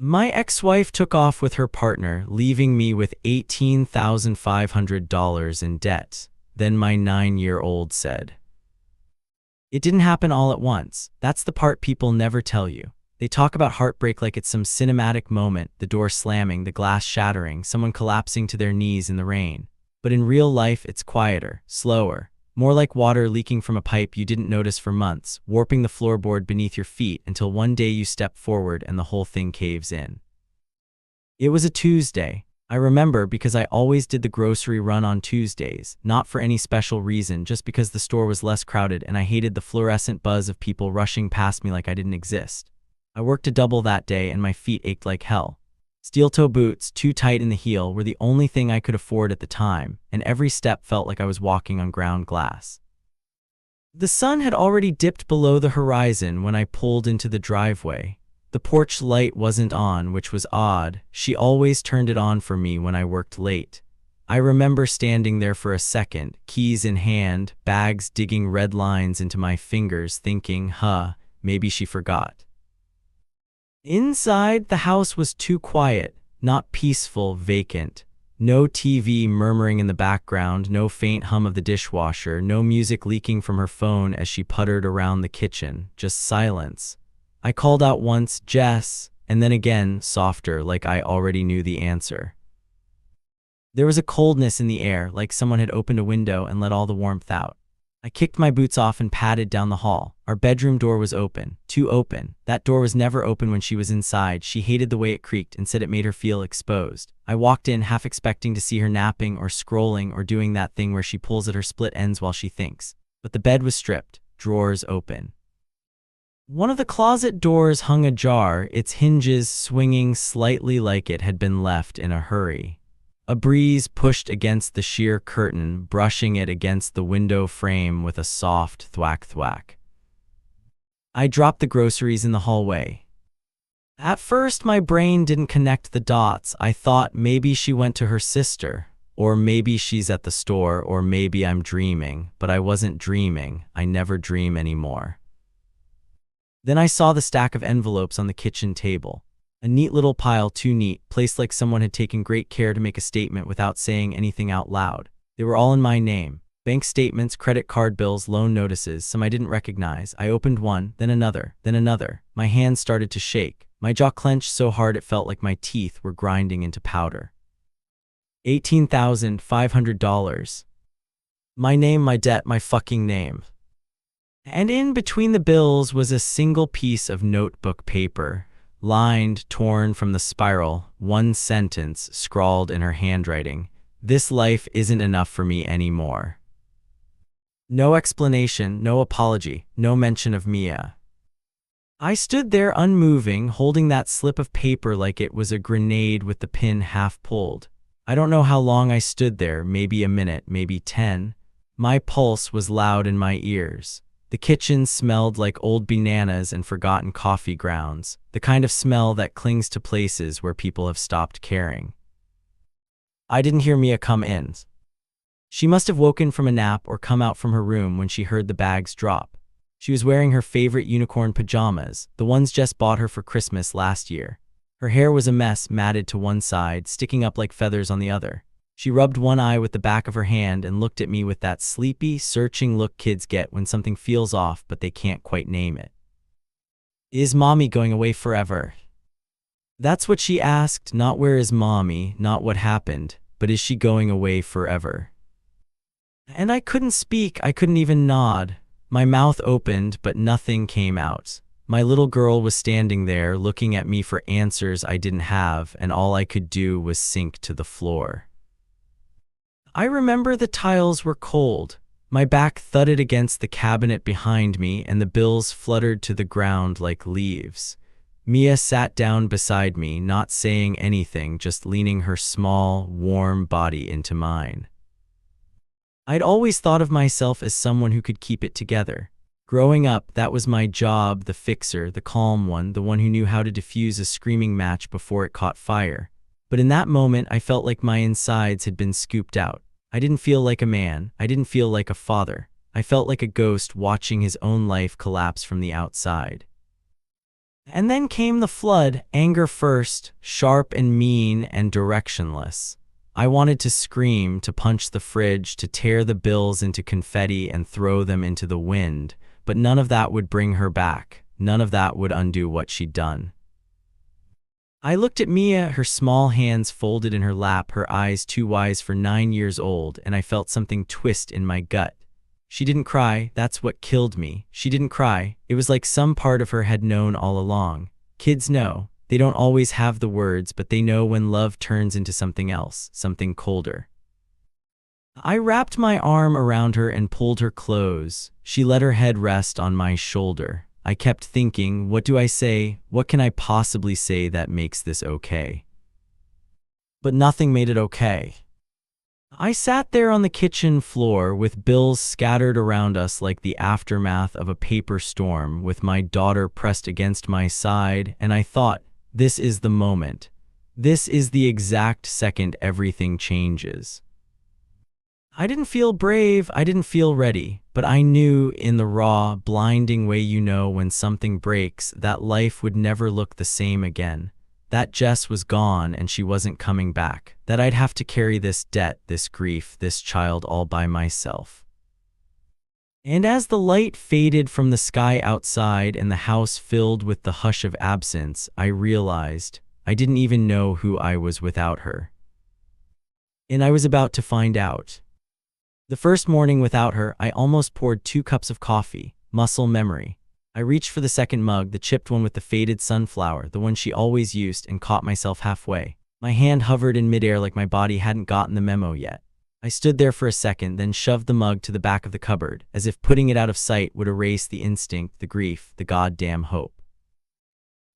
My ex-wife took off with her partner, leaving me with $18,500 in debt. Then my 9-year-old said, "It didn't happen all at once. That's the part people never tell you. They talk about heartbreak like it's some cinematic moment, the door slamming, the glass shattering, someone collapsing to their knees in the rain. But in real life, it's quieter, slower, more like water leaking from a pipe you didn't notice for months, warping the floorboard beneath your feet until one day you step forward and the whole thing caves in." It was a Tuesday. I remember because I always did the grocery run on Tuesdays, not for any special reason, just because the store was less crowded and I hated the fluorescent buzz of people rushing past me like I didn't exist. I worked a double that day and my feet ached like hell. Steel-toe boots, too tight in the heel, were the only thing I could afford at the time, and every step felt like I was walking on ground glass. The sun had already dipped below the horizon when I pulled into the driveway. The porch light wasn't on, which was odd. She always turned it on for me when I worked late. I remember standing there for a second, keys in hand, bags digging red lines into my fingers, thinking, maybe she forgot. Inside, the house was too quiet, not peaceful, vacant. No TV murmuring in the background, no faint hum of the dishwasher, no music leaking from her phone as she puttered around the kitchen, just silence. I called out once, "Jess," and then again, softer, like I already knew the answer. There was a coldness in the air, like someone had opened a window and let all the warmth out. I kicked my boots off and padded down the hall. Our bedroom door was open, too open. That door was never open when she was inside. She hated the way it creaked and said it made her feel exposed. I walked in half expecting to see her napping or scrolling or doing that thing where she pulls at her split ends while she thinks. But the bed was stripped, drawers open. One of the closet doors hung ajar, its hinges swinging slightly like it had been left in a hurry. A breeze pushed against the sheer curtain, brushing it against the window frame with a soft thwack-thwack. I dropped the groceries in the hallway. At first, my brain didn't connect the dots. I thought maybe she went to her sister, or maybe she's at the store, or maybe I'm dreaming. But I wasn't dreaming. I never dream anymore. Then I saw the stack of envelopes on the kitchen table. A neat little pile, too neat, placed like someone had taken great care to make a statement without saying anything out loud. They were all in my name. Bank statements, credit card bills, loan notices, some I didn't recognize. I opened one, then another, then another. My hands started to shake. My jaw clenched so hard it felt like my teeth were grinding into powder. $18,500. My name, my debt, my fucking name. And in between the bills was a single piece of notebook paper. Lined, torn from the spiral, one sentence scrawled in her handwriting: "This life isn't enough for me anymore." No explanation, no apology, no mention of Mia. I stood there unmoving, holding that slip of paper like it was a grenade with the pin half pulled. I don't know how long I stood there, maybe a minute, maybe 10. My pulse was loud in my ears. The kitchen smelled like old bananas and forgotten coffee grounds, the kind of smell that clings to places where people have stopped caring. I didn't hear Mia come in. She must have woken from a nap or come out from her room when she heard the bags drop. She was wearing her favorite unicorn pajamas, the ones Jess bought her for Christmas last year. Her hair was a mess, matted to one side, sticking up like feathers on the other. She rubbed one eye with the back of her hand and looked at me with that sleepy, searching look kids get when something feels off but they can't quite name it. "Is Mommy going away forever?" That's what she asked, not where is Mommy, not what happened, but is she going away forever? And I couldn't speak, I couldn't even nod. My mouth opened, but nothing came out. My little girl was standing there, looking at me for answers I didn't have, and all I could do was sink to the floor. I remember the tiles were cold. My back thudded against the cabinet behind me, and the bills fluttered to the ground like leaves. Mia sat down beside me, not saying anything, just leaning her small, warm body into mine. I'd always thought of myself as someone who could keep it together. Growing up, that was my job, the fixer, the calm one, the one who knew how to defuse a screaming match before it caught fire. But in that moment, I felt like my insides had been scooped out. I didn't feel like a man. I didn't feel like a father. I felt like a ghost watching his own life collapse from the outside. And then came the flood, anger first, sharp and mean and directionless. I wanted to scream, to punch the fridge, to tear the bills into confetti and throw them into the wind, but none of that would bring her back. None of that would undo what she'd done. I looked at Mia, her small hands folded in her lap, her eyes too wise for 9 years old, and I felt something twist in my gut. She didn't cry, that's what killed me. She didn't cry. It was like some part of her had known all along. Kids know. They don't always have the words, but they know when love turns into something else, something colder. I wrapped my arm around her and pulled her close. She let her head rest on my shoulder. I kept thinking, what do I say? What can I possibly say that makes this okay? But nothing made it okay. I sat there on the kitchen floor with bills scattered around us like the aftermath of a paper storm, with my daughter pressed against my side, and I thought, this is the moment. This is the exact second everything changes. I didn't feel brave, I didn't feel ready, but I knew in the raw, blinding way you know when something breaks that life would never look the same again. That Jess was gone and she wasn't coming back. That I'd have to carry this debt, this grief, this child all by myself. And as the light faded from the sky outside and the house filled with the hush of absence, I realized I didn't even know who I was without her. And I was about to find out. The first morning without her, I almost poured 2 cups of coffee. Muscle memory. I reached for the second mug, the chipped one with the faded sunflower, the one she always used, and caught myself halfway. My hand hovered in midair like my body hadn't gotten the memo yet. I stood there for a second, then shoved the mug to the back of the cupboard, as if putting it out of sight would erase the instinct, the grief, the goddamn hope.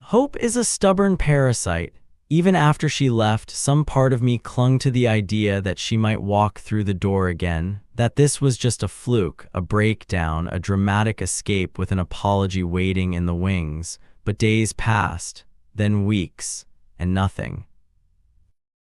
Hope is a stubborn parasite. Even after she left, some part of me clung to the idea that she might walk through the door again, that this was just a fluke, a breakdown, a dramatic escape with an apology waiting in the wings. But days passed, then weeks, and nothing.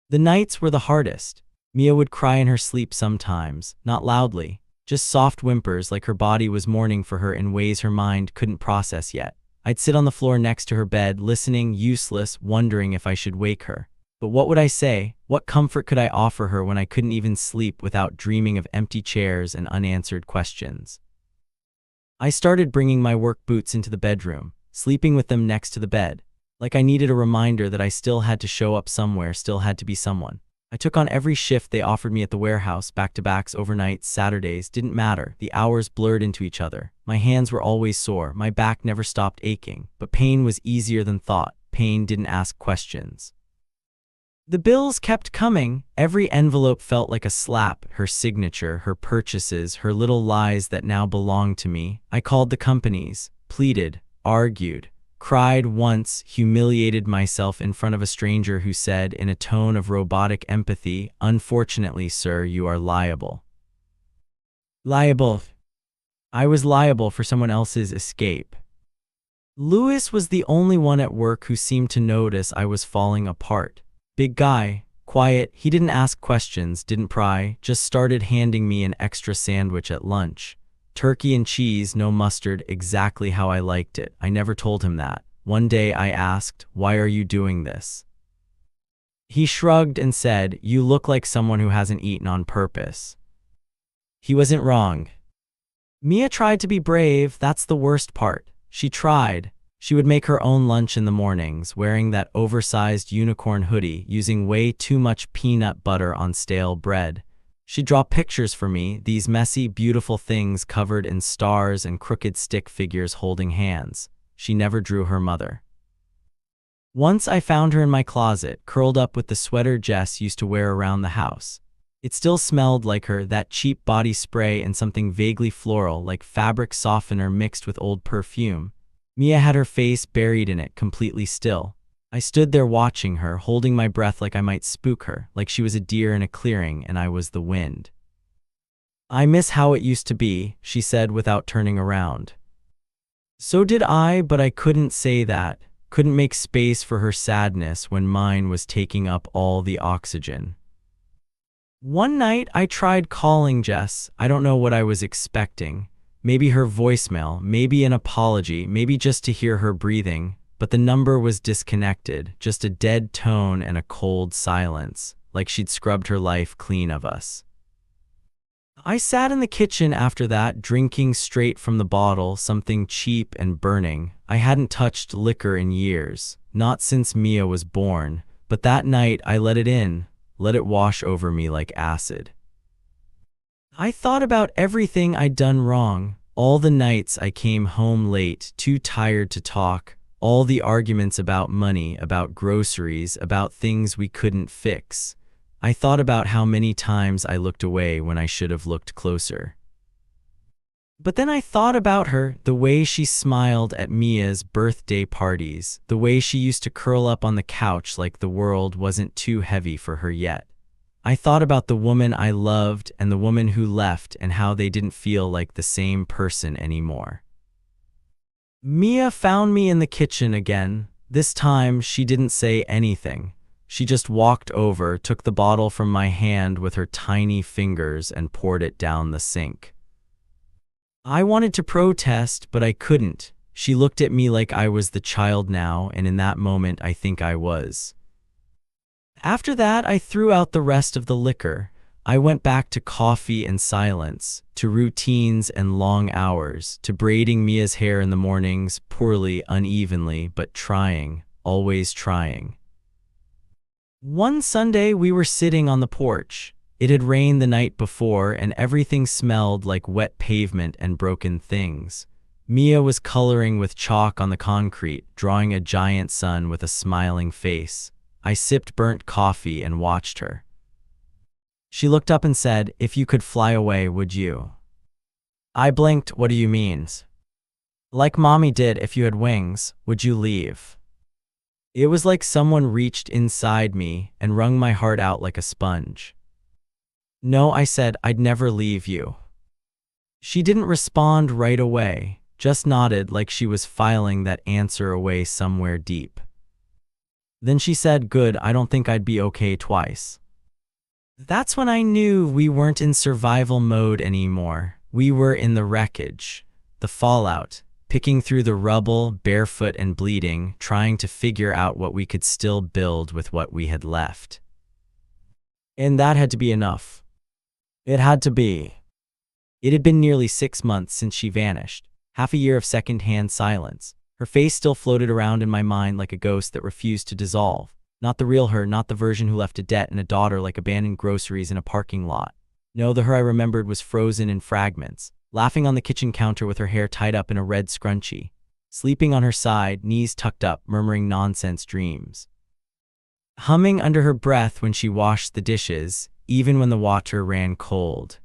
The nights were the hardest. Mia would cry in her sleep sometimes, not loudly, just soft whimpers like her body was mourning for her in ways her mind couldn't process yet. I'd sit on the floor next to her bed, listening, useless, wondering if I should wake her. But what would I say? What comfort could I offer her when I couldn't even sleep without dreaming of empty chairs and unanswered questions? I started bringing my work boots into the bedroom, sleeping with them next to the bed, like I needed a reminder that I still had to show up somewhere, still had to be someone. I took on every shift they offered me at the warehouse, back-to-backs, overnights, Saturdays, didn't matter. The hours blurred into each other. My hands were always sore, my back never stopped aching, but pain was easier than thought. Pain didn't ask questions. The bills kept coming. Every envelope felt like a slap, her signature, her purchases, her little lies that now belonged to me. I called the companies, pleaded, argued. Cried once, humiliated myself in front of a stranger who said in a tone of robotic empathy, "Unfortunately, sir, you are liable." Liable. I was liable for someone else's escape. Lewis was the only one at work who seemed to notice I was falling apart. Big guy, quiet, he didn't ask questions, didn't pry, just started handing me an extra sandwich at lunch. Turkey and cheese, no mustard, exactly how I liked it. I never told him that. One day I asked, "Why are you doing this?" He shrugged and said, "You look like someone who hasn't eaten on purpose." He wasn't wrong. Mia tried to be brave, that's the worst part. She tried. She would make her own lunch in the mornings, wearing that oversized unicorn hoodie, using way too much peanut butter on stale bread. She'd draw pictures for me, these messy, beautiful things covered in stars and crooked stick figures holding hands. She never drew her mother. Once I found her in my closet, curled up with the sweater Jess used to wear around the house. It still smelled like her, that cheap body spray and something vaguely floral, like fabric softener mixed with old perfume. Mia had her face buried in it, completely still. I stood there watching her, holding my breath like I might spook her, like she was a deer in a clearing and I was the wind. "I miss how it used to be," she said without turning around. So did I, but I couldn't say that, couldn't make space for her sadness when mine was taking up all the oxygen. One night I tried calling Jess. I don't know what I was expecting. Maybe her voicemail, maybe an apology, maybe just to hear her breathing. but the number was disconnected, just a dead tone and a cold silence, like she'd scrubbed her life clean of us. I sat in the kitchen after that, drinking straight from the bottle, something cheap and burning. I hadn't touched liquor in years, not since Mia was born, but that night I let it in, let it wash over me like acid. I thought about everything I'd done wrong, all the nights I came home late, too tired to talk, all the arguments about money, about groceries, about things we couldn't fix. I thought about how many times I looked away when I should have looked closer. But then I thought about her, the way she smiled at Mia's birthday parties, the way she used to curl up on the couch like the world wasn't too heavy for her yet. I thought about the woman I loved and the woman who left and how they didn't feel like the same person anymore. Mia found me in the kitchen again. This time she didn't say anything. She just walked over, took the bottle from my hand with her tiny fingers and poured it down the sink. I wanted to protest, but I couldn't. She looked at me like I was the child now, and in that moment I think I was. After that, I threw out the rest of the liquor. I went back to coffee and silence, to routines and long hours, to braiding Mia's hair in the mornings, poorly, unevenly, but trying, always trying. One Sunday, we were sitting on the porch. It had rained the night before, and everything smelled like wet pavement and broken things. Mia was coloring with chalk on the concrete, drawing a giant sun with a smiling face. I sipped burnt coffee and watched her. She looked up and said, "If you could fly away, would you?" I blinked. "What do you mean?" "Like Mommy did, if you had wings, would you leave?" It was like someone reached inside me and wrung my heart out like a sponge. "No," I said, "I'd never leave you." She didn't respond right away, just nodded like she was filing that answer away somewhere deep. Then she said, "Good, I don't think I'd be okay twice." That's when I knew we weren't in survival mode anymore. We were in the wreckage, the fallout, picking through the rubble, barefoot and bleeding, trying to figure out what we could still build with what we had left. And that had to be enough. It had to be. It had been nearly 6 months since she vanished, half a year of second-hand silence. Her face still floated around in my mind like a ghost that refused to dissolve. Not the real her, not the version who left a debt and a daughter like abandoned groceries in a parking lot. No, the her I remembered was frozen in fragments, laughing on the kitchen counter with her hair tied up in a red scrunchie, sleeping on her side, knees tucked up, murmuring nonsense dreams, humming under her breath when she washed the dishes, even when the water ran cold.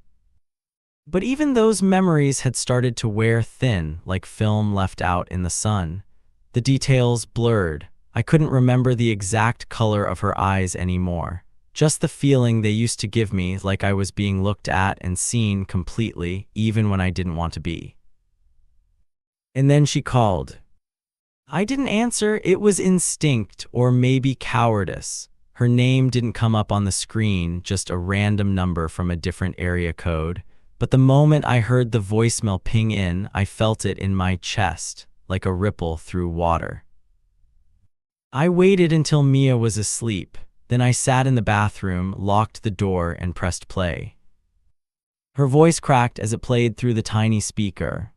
But even those memories had started to wear thin, like film left out in the sun. The details blurred. I couldn't remember the exact color of her eyes anymore. Just the feeling they used to give me, like I was being looked at and seen completely, even when I didn't want to be. And then she called. I didn't answer. It was instinct, or maybe cowardice. Her name didn't come up on the screen, just a random number from a different area code. But the moment I heard the voicemail ping in, I felt it in my chest, like a ripple through water. I waited until Mia was asleep. Then I sat in the bathroom, locked the door, and pressed play. Her voice cracked as it played through the tiny speaker.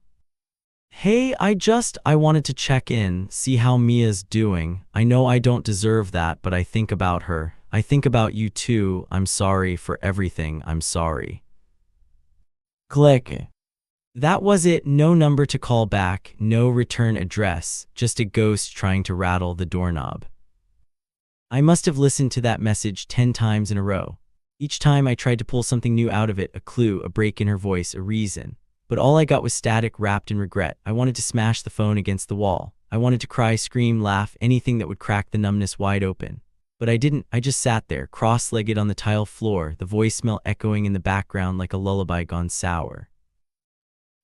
"Hey, I wanted to check in, see how Mia's doing. I know I don't deserve that, but I think about her. I think about you too. I'm sorry for everything. I'm sorry." Click. That was it. No number to call back, no return address, just a ghost trying to rattle the doorknob. I must have listened to that message 10 times in a row. Each time I tried to pull something new out of it, a clue, a break in her voice, a reason. But all I got was static wrapped in regret. I wanted to smash the phone against the wall. I wanted to cry, scream, laugh, anything that would crack the numbness wide open. But I didn't. I just sat there, cross-legged on the tile floor, the voicemail echoing in the background like a lullaby gone sour.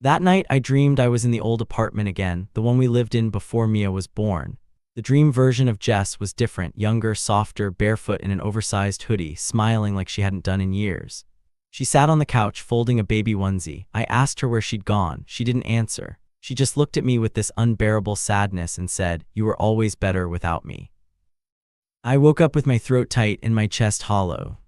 That night, I dreamed I was in the old apartment again, the one we lived in before Mia was born. The dream version of Jess was different, younger, softer, barefoot in an oversized hoodie, smiling like she hadn't done in years. She sat on the couch, folding a baby onesie. I asked her where she'd gone. She didn't answer. She just looked at me with this unbearable sadness and said, "You were always better without me." I woke up with my throat tight and my chest hollow.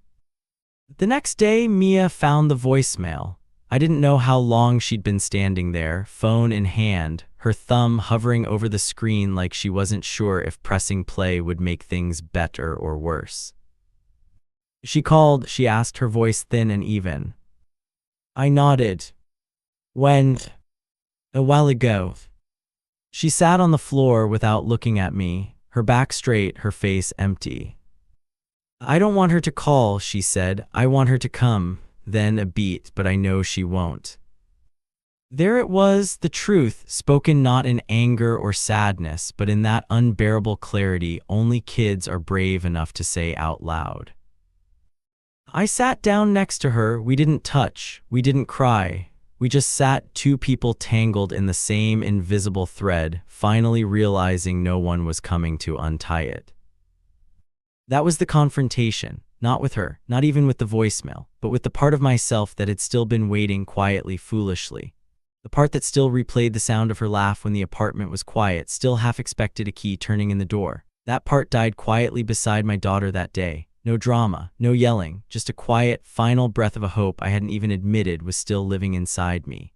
The next day, Mia found the voicemail. I didn't know how long she'd been standing there, phone in hand, her thumb hovering over the screen like she wasn't sure if pressing play would make things better or worse. She called, she asked, her voice thin and even. I nodded. When? A while ago. She sat on the floor without looking at me, her back straight, her face empty. I don't want her to call, she said. I want her to come. Then a beat, but I know she won't. There it was, the truth, spoken not in anger or sadness, but in that unbearable clarity only kids are brave enough to say out loud. I sat down next to her. We didn't touch, we didn't cry. We just sat, two people tangled in the same invisible thread, finally realizing no one was coming to untie it. That was the confrontation, not with her, not even with the voicemail, but with the part of myself that had still been waiting quietly, foolishly. The part that still replayed the sound of her laugh when the apartment was quiet, still half expected a key turning in the door. That part died quietly beside my daughter that day. No drama, no yelling, just a quiet, final breath of a hope I hadn't even admitted was still living inside me.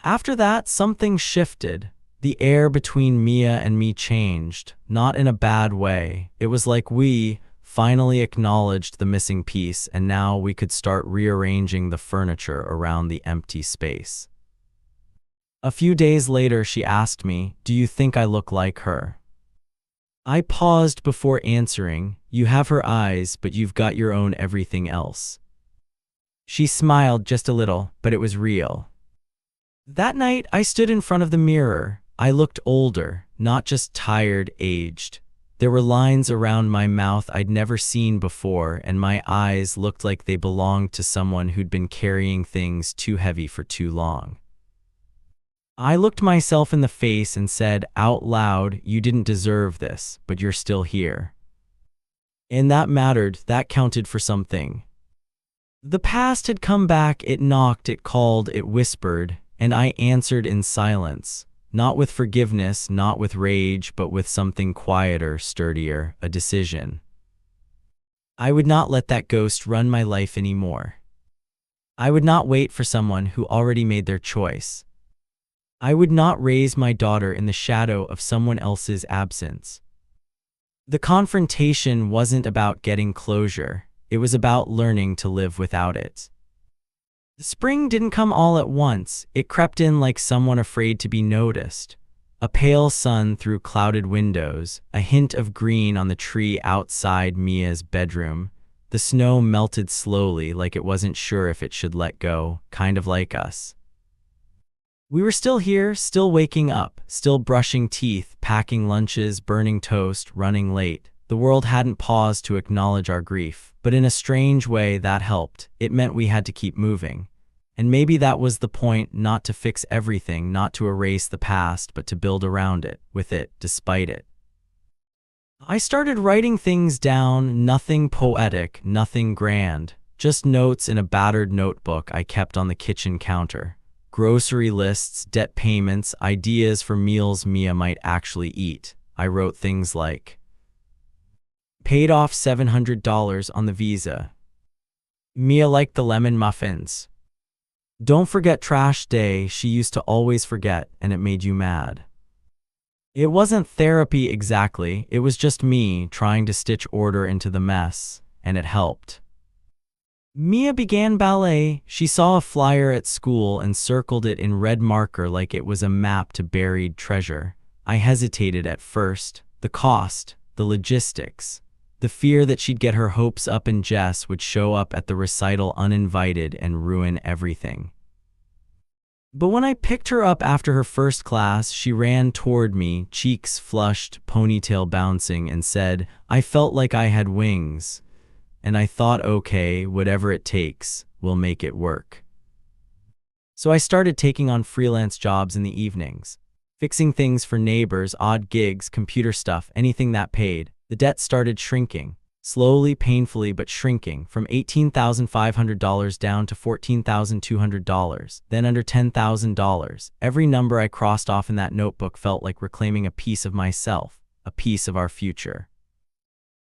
After that, something shifted. The air between Mia and me changed, not in a bad way. It was like we finally acknowledged the missing piece, and now we could start rearranging the furniture around the empty space. A few days later, she asked me, "Do you think I look like her?" I paused before answering. You have her eyes, but you've got your own everything else. She smiled just a little, but it was real. That night, I stood in front of the mirror. I looked older, not just tired, aged. There were lines around my mouth I'd never seen before, and my eyes looked like they belonged to someone who'd been carrying things too heavy for too long. I looked myself in the face and said out loud, "You didn't deserve this, but you're still here." And that mattered, that counted for something. The past had come back, it knocked, it called, it whispered, and I answered in silence. Not with forgiveness, not with rage, but with something quieter, sturdier, a decision. I would not let that ghost run my life anymore. I would not wait for someone who already made their choice. I would not raise my daughter in the shadow of someone else's absence. The confrontation wasn't about getting closure. It was about learning to live without it. The spring didn't come all at once. It crept in like someone afraid to be noticed. A pale sun through clouded windows, a hint of green on the tree outside Mia's bedroom. The snow melted slowly like it wasn't sure if it should let go, kind of like us. We were still here, still waking up, still brushing teeth, packing lunches, burning toast, running late. The world hadn't paused to acknowledge our grief, but in a strange way that helped. It meant we had to keep moving. And maybe that was the point, not to fix everything, not to erase the past, but to build around it, with it, despite it. I started writing things down, nothing poetic, nothing grand, just notes in a battered notebook I kept on the kitchen counter. Grocery lists, debt payments, ideas for meals Mia might actually eat. I wrote things like, paid off $700 on the Visa. Mia liked the lemon muffins. Don't forget trash day, she used to always forget, and it made you mad. It wasn't therapy exactly, it was just me trying to stitch order into the mess, and it helped. Mia began ballet. She saw a flyer at school and circled it in red marker like it was a map to buried treasure. I hesitated at first. The cost, the logistics, the fear that she'd get her hopes up and Jess would show up at the recital uninvited and ruin everything. But when I picked her up after her first class, she ran toward me, cheeks flushed, ponytail bouncing, and said, "I felt like I had wings." And I thought, okay, whatever it takes, we'll make it work. So I started taking on freelance jobs in the evenings, fixing things for neighbors, odd gigs, computer stuff, anything that paid. The debt started shrinking. slowly, painfully, but shrinking, from $18,500 down to $14,200, then under $10,000. Every number I crossed off in that notebook felt like reclaiming a piece of myself, a piece of our future.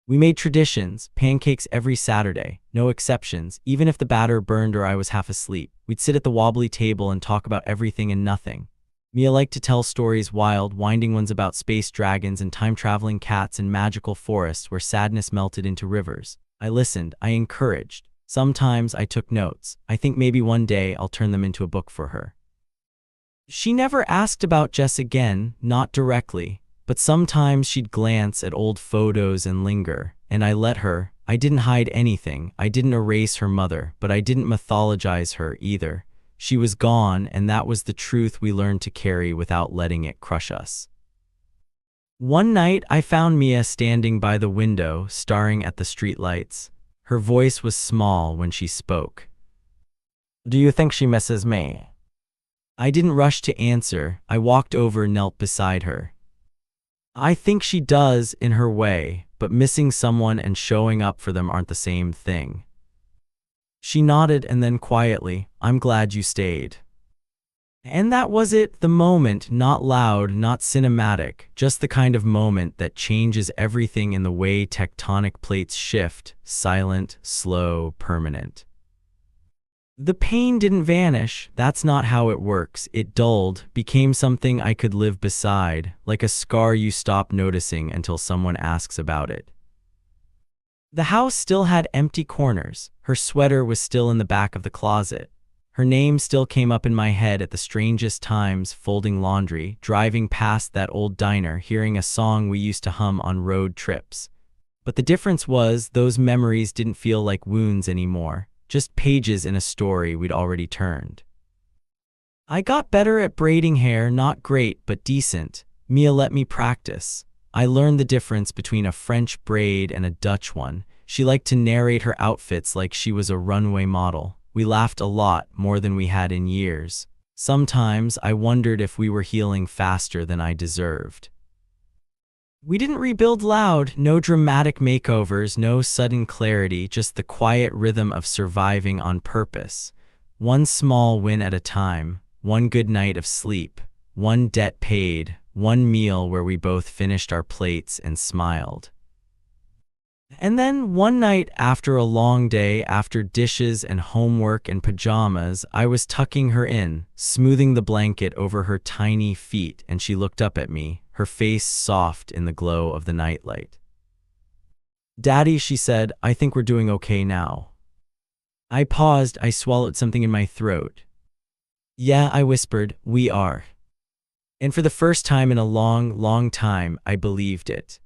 We made traditions, pancakes every Saturday, no exceptions, even if the batter burned or I was half asleep. We'd sit at the wobbly table and talk about everything and nothing. Mia liked to tell stories, wild, winding ones about space dragons and time-traveling cats and magical forests where sadness melted into rivers. I listened, I encouraged. Sometimes I took notes. I think maybe one day I'll turn them into a book for her. She never asked about Jess again, not directly. But sometimes she'd glance at old photos and linger, and I let her. I didn't hide anything. I didn't erase her mother, but I didn't mythologize her either. She was gone, and that was the truth we learned to carry without letting it crush us. One night, I found Mia standing by the window, staring at the streetlights. Her voice was small when she spoke. "Do you think she misses me?" I didn't rush to answer. I walked over and knelt beside her. "I think she does in her way, but missing someone and showing up for them aren't the same thing." She nodded and then quietly, "I'm glad you stayed." And that was it, the moment, not loud, not cinematic, just the kind of moment that changes everything in the way tectonic plates shift, silent, slow, permanent. The pain didn't vanish. That's not how it works. It dulled, became something I could live beside, like a scar you stop noticing until someone asks about it. The house still had empty corners. Her sweater was still in the back of the closet. Her name still came up in my head at the strangest times, folding laundry, driving past that old diner, hearing a song we used to hum on road trips. But the difference was, those memories didn't feel like wounds anymore. Just pages in a story we'd already turned. I got better at braiding hair, not great, but decent. Mia let me practice. I learned the difference between a French braid and a Dutch one. She liked to narrate her outfits like she was a runway model. We laughed a lot, more than we had in years. Sometimes I wondered if we were healing faster than I deserved. We didn't rebuild loud, no dramatic makeovers, no sudden clarity, just the quiet rhythm of surviving on purpose. One small win at a time, one good night of sleep, one debt paid, one meal where we both finished our plates and smiled. And then one night after a long day, after dishes and homework and pajamas, I was tucking her in, smoothing the blanket over her tiny feet, and she looked up at me, her face soft in the glow of the nightlight. "Daddy," she said, "I think we're doing okay now." I paused, I swallowed something in my throat. "Yeah," I whispered, "we are." And for the first time in a long, long time, I believed it.